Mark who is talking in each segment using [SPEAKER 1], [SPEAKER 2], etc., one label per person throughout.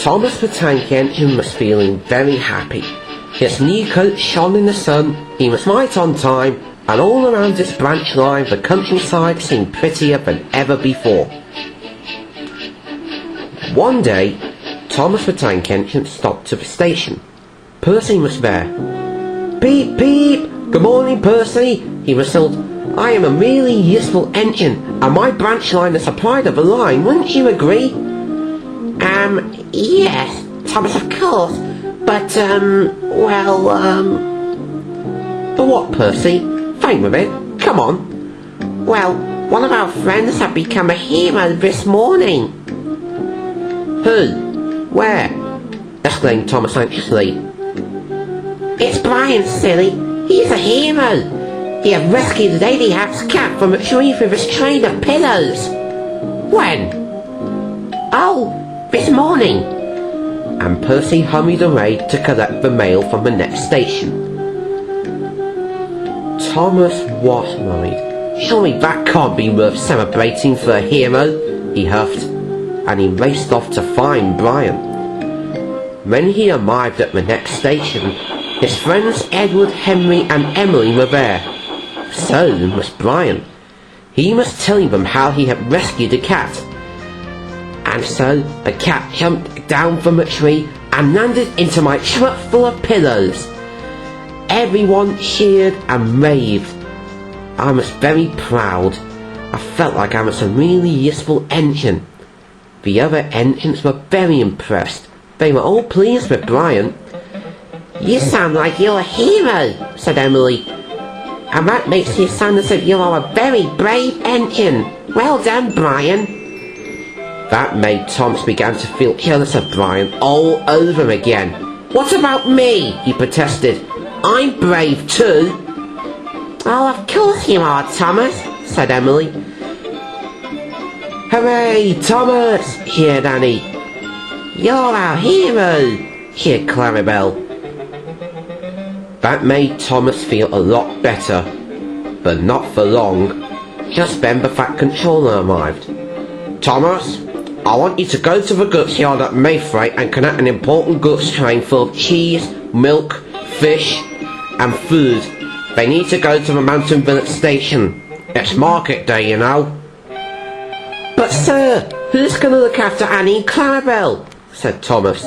[SPEAKER 1] Thomas the Tank Engine was feeling very happy. His new coat shone in the sun, he was right on time, and all around its branch line the countryside seemed prettier than ever before. One day, Thomas the Tank Engine stopped to the station. Percy was there. "Beep, beep! Good morning, Percy," he whistled. "I am a really useful engine, and my branch line is a pride of the line, wouldn't you agree?"
[SPEAKER 2] Yes, Thomas, of course, but,
[SPEAKER 1] But what, Percy? Think with it. Come on.
[SPEAKER 2] well, one of our friends have become a hero this morning.
[SPEAKER 1] Who? Where? Exclaimed Thomas anxiously.
[SPEAKER 2] It's Brian, silly. He's a hero. He had rescued Lady Hat's cat from a tree with his train of pillows.
[SPEAKER 1] When?
[SPEAKER 2] Oh, this morning.
[SPEAKER 1] And Percy hurried away to collect the mail from the next station. Thomas was worried. "Surely that can't be worth celebrating for a hero," he huffed, and he raced off to find Brian. When he arrived at the next station, his friends Edward, Henry and Emily were there. So was Brian. He was telling them how he had rescued a cat. "And so the cat jumped down from a tree and landed into my truck full of pillows." Everyone cheered and raved. I was very proud. I felt like I was a really useful engine. The other engines were very impressed. They were all pleased with Brian.
[SPEAKER 2] You sound like you're a hero, said Emily. And that makes you sound as if you are a very brave engine. Well done, Brian.
[SPEAKER 1] That made Thomas begin to feel jealous of Brian all over again. "What about me?" he protested. "I'm brave too."
[SPEAKER 2] "Oh, of course you are, Thomas," said Emily.
[SPEAKER 1] "Hooray, Thomas!" cheered Annie.
[SPEAKER 2] "You're our hero,"
[SPEAKER 1] cheered Clarabelle. That made Thomas feel a lot better, but not for long. Just then the Fat Controller arrived. "Thomas, I want you to go to the goods yard at Mayfreight and connect an important goods train full of cheese, milk, fish and food. They need to go to the Mountain Village station. It's market day, you know." "But sir, who's going to look after Annie and Clarabelle?" said Thomas.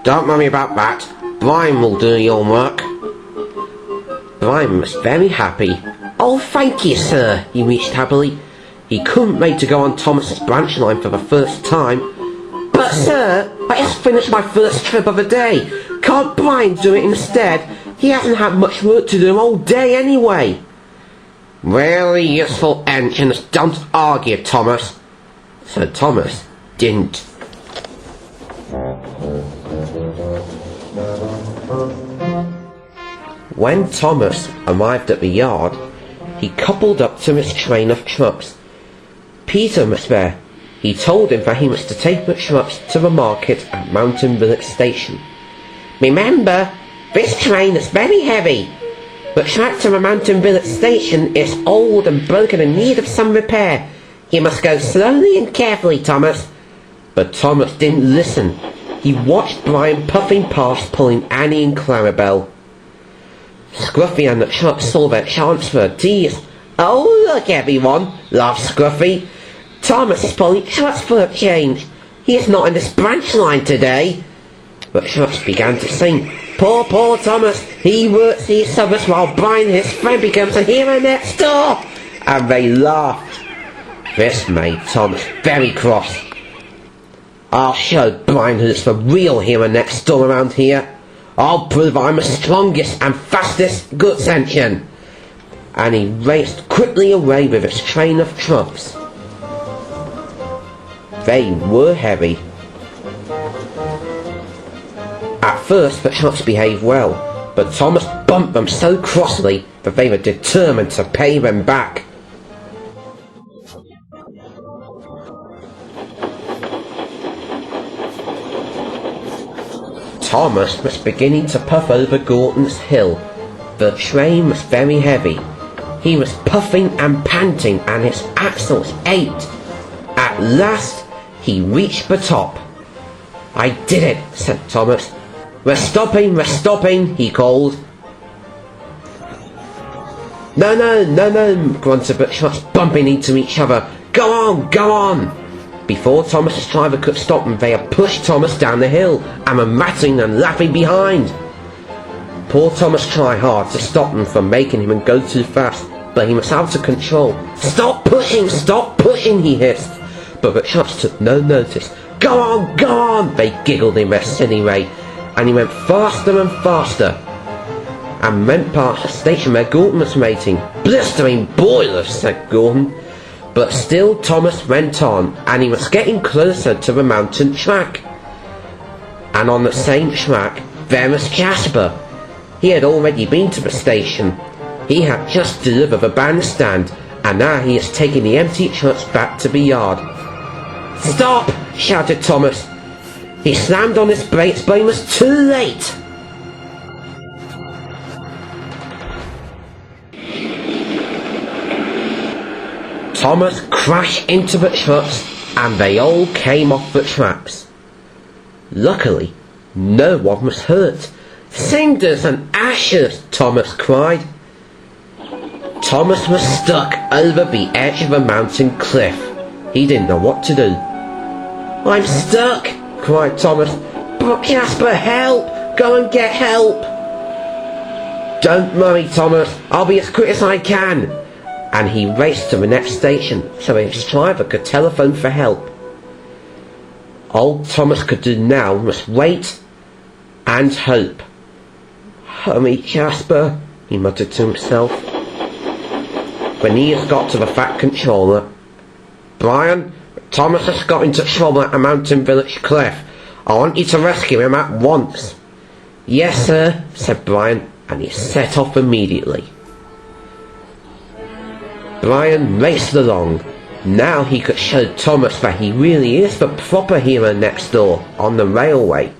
[SPEAKER 1] "Don't worry about that. Brian will do your work." Brian was very happy. "Oh, thank you, sir," he reached happily. He couldn't wait to go on Thomas's branch line for the first time. "But sir, I just finished my first trip of the day. Can't Brian do it instead? He hasn't had much work to do all day anyway." "Really useful engines don't argue, Thomas." So Thomas didn't. When Thomas arrived at the yard, he coupled up to his train of trucks. Peter was there. He told him that he was to take the trucks to the market at Mountain Village station.
[SPEAKER 2] "Remember, this train is very heavy. The track to the Mountain Village station is old and broken and in need of some repair. You must go slowly and carefully, Thomas."
[SPEAKER 1] But Thomas didn't listen. He watched Brian puffing past, pulling Annie and Clarabelle. Scruffy and the truck saw their chance for a tease.
[SPEAKER 2] "Oh, look, everyone," laughed Scruffy. "Thomas is pulling trucks full of change. He is not in this branch line today."
[SPEAKER 1] The trucks began to sing.
[SPEAKER 2] Poor Thomas. He works these summers while Brian, his friend, becomes a hero next door."
[SPEAKER 1] And they laughed. This made Thomas very cross. "I'll show Brian who's the real hero next door around here. I'll prove I'm the strongest and fastest goods engine." And he raced quickly away with his train of trucks. They were heavy. At first the trucks behaved well, but Thomas bumped them so crossly that they were determined to pay them back. Thomas was beginning to puff over Gorton's Hill. The train was very heavy. He was puffing and panting and his axles ached. At last he reached the top.
[SPEAKER 2] "I did it," said Thomas. We're stopping, he called. No, grunted the trucks, bumping into each other. Go on! Before Thomas's driver could stop them, they had pushed Thomas down the hill and were rattling and laughing behind. Poor Thomas tried hard to stop them from making him go too fast, but he was out of control. Stop pushing, he hissed. But the trucks took no notice. Go on, they giggled in their silly way, and he went faster and faster, and went past the station where Gordon was waiting. Blistering boilers, said Gordon. But still Thomas went on, and he was getting closer to the mountain track. And on the same track, there was Jasper. He had already been to the station. He had just delivered the bandstand, and now he is taking the empty trucks back to the yard. Stop! Shouted Thomas. He slammed on his brakes, but he was too late. Thomas crashed into the trucks, and they all came off the tracks. Luckily, no one was hurt. Cinders and ashes, Thomas cried. Thomas was stuck over the edge of a mountain cliff. He didn't know what to do. I'm stuck, cried Thomas. But Jasper, help! Go and get help! Don't worry, Thomas. I'll be as quick as I can. And he raced to the next station so his driver could telephone for help. All Thomas could do now was wait and hope. Hurry, Jasper, he muttered to himself. When he had got to the Fat Controller, Brian, Thomas has got into trouble at a mountain village cliff. I want you to rescue him at once. Yes, sir, said Brian, and he set off immediately. Brian raced along. Now he could show Thomas that he really is the proper hero next door on the railway.